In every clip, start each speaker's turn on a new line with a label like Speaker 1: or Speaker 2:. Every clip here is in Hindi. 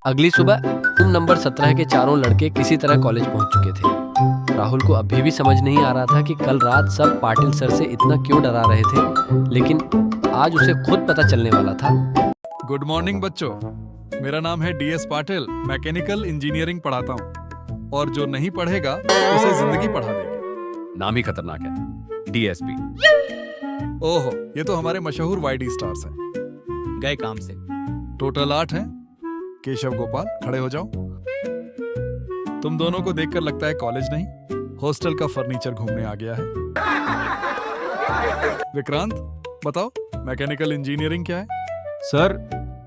Speaker 1: अगली सुबह रूम नंबर 17 के चारों लड़के किसी तरह कॉलेज पहुंच चुके थे। राहुल को अभी भी समझ नहीं आ रहा था कि कल रात सब पाटिल सर से इतना क्यों डरा रहे थे, लेकिन आज उसे खुद पता चलने वाला था।
Speaker 2: गुड मॉर्निंग बच्चों, मेरा नाम है डीएस पाटिल। मैकेनिकल इंजीनियरिंग पढ़ाता हूँ और जो नहीं पढ़ेगा उसे जिंदगी पढ़ा देगी।
Speaker 3: नाम ही खतरनाक है, डीएसपी।
Speaker 2: ओहो, ये तो हमारे मशहूर वाईडी स्टार्स हैं।
Speaker 4: गए काम से।
Speaker 2: टोटल 8 हैं। केशव, गोपाल, खड़े हो जाओ। तुम दोनों को देखकर लगता है कॉलेज नहीं, हॉस्टल का फर्नीचर घूमने आ गया है। विक्रांत, बताओ मैकेनिकल इंजीनियरिंग क्या है?
Speaker 5: सर,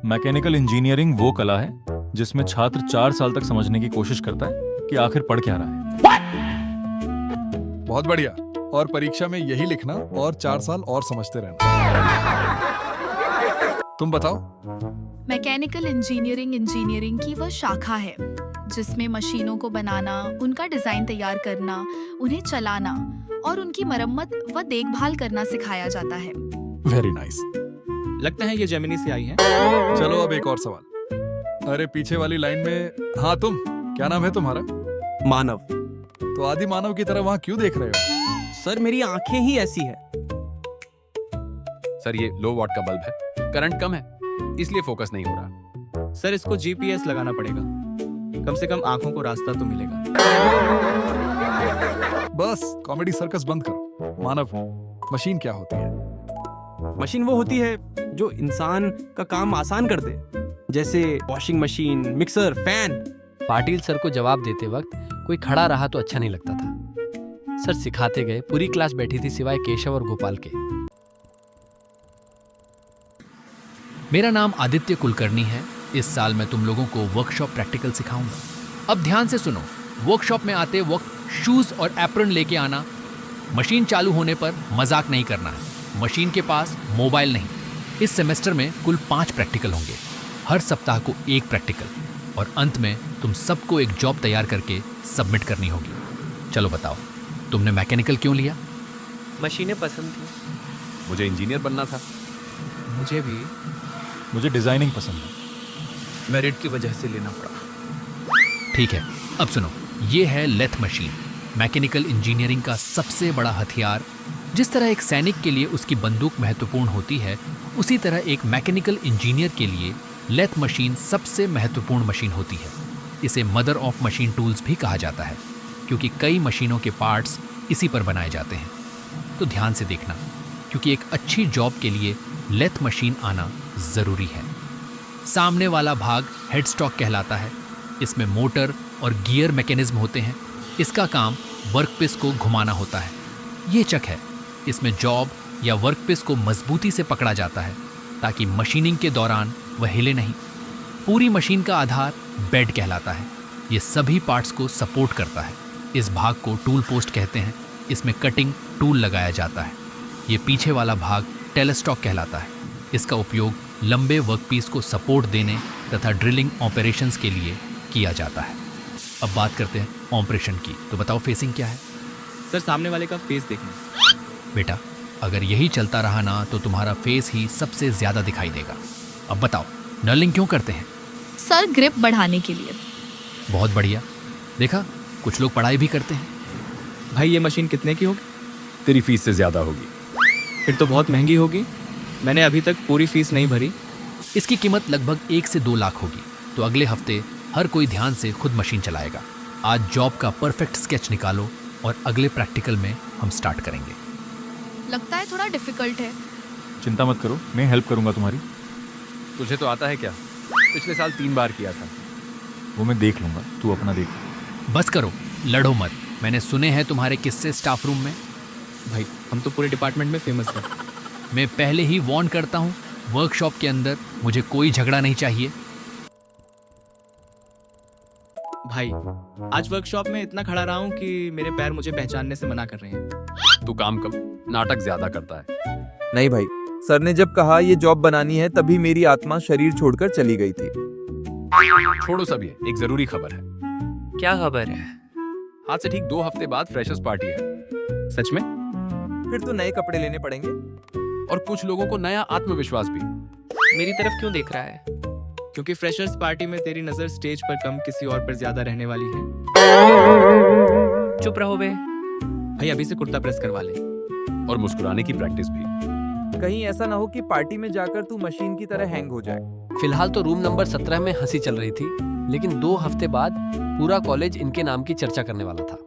Speaker 5: मैकेनिकल इंजीनियरिंग वो कला है जिसमें छात्र 4 साल तक समझने की कोशिश करता है कि आखिर पढ़ क्या रहा है।
Speaker 2: बहुत बढ़िया। और परीक्षा में यही लिखना और 4 साल और समझते रहना। तुम बताओ।
Speaker 6: मैकेनिकल इंजीनियरिंग की वह शाखा है जिसमें मशीनों को बनाना, उनका डिजाइन तैयार करना, उन्हें चलाना और उनकी मरम्मत व देखभाल करना सिखाया जाता है।
Speaker 2: Very nice.
Speaker 4: लगता है ये जेमिनी से आई है।
Speaker 2: चलो अब एक और सवाल। अरे पीछे वाली लाइन में। हाँ, तुम, क्या नाम है तुम्हारा?
Speaker 7: मानव।
Speaker 2: तो आदि मानव की तरह वहाँ क्यों देख रहे हो?
Speaker 7: सर, मेरी आंखें ही ऐसी है।
Speaker 3: सर, ये लो वॉट का बल्ब है, करंट कम है, इसलिए फोकस नहीं हो रहा।
Speaker 4: सर, इसको जीपीएस लगाना पड़ेगा, कम से कम आंखों को रास्ता तो मिलेगा।
Speaker 2: बस कॉमेडी सर्कस बंद करो। मानव, मशीन क्या होती है?
Speaker 7: मशीन वो होती है जो इंसान का काम आसान कर दे, जैसे washing machine, mixer, fan.
Speaker 1: Patil sir को जवाब देते वक्त कोई खड़ा रहा तो अच्छा नहीं लगता था। सर सिखाते गए, पूरी क्लास बैठी थी सिवाय केशव और गोपाल के।
Speaker 8: मेरा नाम आदित्य कुलकर्णी है। इस साल मैं तुम लोगों को वर्कशॉप प्रैक्टिकल सिखाऊंगा। अब ध्यान से सुनो। वर्कशॉप में आते वक्त शूज और एप्रन लेके आना। मशीन चालू होने पर मजाक नहीं करना है। मशीन के पास मोबाइल नहीं। इस सेमेस्टर में कुल 5 प्रैक्टिकल होंगे, हर सप्ताह को 1 प्रैक्टिकल, और अंत में तुम सबको एक जॉब तैयार करके सबमिट करनी होगी। चलो बताओ, तुमने मैकेनिकल क्यों लिया?
Speaker 7: मशीनें पसंद थी।
Speaker 3: मुझे इंजीनियर बनना था।
Speaker 4: मुझे भी
Speaker 5: मुझे डिजाइनिंग पसंद है।
Speaker 4: मेरिट की वजह से लेना पड़ा।
Speaker 8: ठीक है, अब सुनो। ये है लेथ मशीन, मैकेनिकल इंजीनियरिंग का सबसे बड़ा हथियार। जिस तरह एक सैनिक के लिए उसकी बंदूक महत्वपूर्ण होती है, उसी तरह एक मैकेनिकल इंजीनियर के लिए लेथ मशीन सबसे महत्वपूर्ण मशीन होती है। इसे मदर ऑफ मशीन टूल्स भी कहा जाता है, क्योंकि कई मशीनों के पार्ट्स इसी पर बनाए जाते हैं। तो ध्यान से देखना, क्योंकि एक अच्छी जॉब के लिए लेथ मशीन आना ज़रूरी है। सामने वाला भाग हेडस्टॉक कहलाता है। इसमें मोटर और गियर मैकेनिज्म होते हैं। इसका काम वर्कपीस को घुमाना होता है। ये चक है। इसमें जॉब या वर्कपीस को मजबूती से पकड़ा जाता है ताकि मशीनिंग के दौरान वह हिले नहीं। पूरी मशीन का आधार बेड कहलाता है। ये सभी पार्ट्स को सपोर्ट करता है। इस भाग को टूल पोस्ट कहते हैं। इसमें कटिंग टूल लगाया जाता है। ये पीछे वाला भाग टेलेस्टॉक कहलाता है। इसका उपयोग लंबे वर्कपीस को सपोर्ट देने तथा ड्रिलिंग ऑपरेशंस के लिए किया जाता है। अब बात करते हैं ऑपरेशन की। तो बताओ फेसिंग क्या है?
Speaker 4: सर, सामने वाले का फेस देखना।
Speaker 8: बेटा, अगर यही चलता रहा ना तो तुम्हारा फेस ही सबसे ज़्यादा दिखाई देगा। अब बताओ, नर्लिंग क्यों करते हैं?
Speaker 6: सर, ग्रिप बढ़ाने के लिए।
Speaker 8: बहुत बढ़िया। देखा, कुछ लोग पढ़ाई भी करते हैं।
Speaker 4: भाई, ये मशीन कितने की होगी?
Speaker 3: तेरी फीस से ज्यादा होगी।
Speaker 4: फिर तो बहुत महंगी होगी। मैंने अभी तक पूरी फीस नहीं भरी।
Speaker 8: इसकी कीमत लगभग 1 से 2 लाख होगी। तो अगले हफ्ते हर कोई ध्यान से खुद मशीन चलाएगा। आज जॉब का परफेक्ट स्केच निकालो और अगले प्रैक्टिकल में हम स्टार्ट करेंगे।
Speaker 6: लगता है थोड़ा डिफिकल्ट है।
Speaker 5: चिंता मत करो, मैं हेल्प करूंगा तुम्हारी।
Speaker 3: तुझे तो आता है क्या? पिछले साल 3 बार किया था।
Speaker 5: वो मैं देख लूंगा, तू अपना देख।
Speaker 8: बस करो, लड़ो मत। मैंने सुने हैं तुम्हारे किस्से स्टाफ रूम में।
Speaker 4: भाई, हम तो पूरे डिपार्टमेंट में फेमस हैं।
Speaker 8: मैं पहले ही वार्न करता हूँ, वर्कशॉप के अंदर मुझे कोई झगड़ा नहीं चाहिए।
Speaker 4: भाई, आज वर्कशॉप में इतना खड़ा रहा हूँ कि मेरे पैर मुझे पहचानने से मना कर रहे हैं।
Speaker 3: तू काम कम, नाटक ज्यादा करता है।
Speaker 9: नहीं भाई, सर ने जब कहा ये जॉब बनानी है तभी मेरी आत्मा शरीर छोड़कर चली गई थी।
Speaker 3: छोड़ो सब, ये एक जरूरी खबर है।
Speaker 7: क्या खबर है?
Speaker 3: आज से ठीक 2 हफ्ते बाद फ्रेशर्स पार्टी है।
Speaker 4: सच में?
Speaker 9: फिर तो नए कपड़े लेने पड़ेंगे।
Speaker 3: और कुछ लोगों को नया आत्मविश्वास भी।
Speaker 7: मेरी तरफ क्यों देख रहा है?
Speaker 4: क्योंकि फ्रेशर्स पार्टी में तेरी नजर स्टेज पर कम किसी और पर ज्यादा रहने वाली है।
Speaker 8: चुप रहो बे।
Speaker 4: भाई अभी से कुर्ता प्रेस करवा ले।
Speaker 3: और मुस्कुराने की प्रैक्टिस भी।
Speaker 9: कहीं ऐसा ना हो कि पार्टी में जाकर तू मशीन की तरह हैंग हो जाए।
Speaker 1: फिलहाल तो रूम नंबर 17 में हंसी चल रही थी, लेकिन 2 हफ्ते बाद पूरा कॉलेज इनके नाम की चर्चा करने वाला था।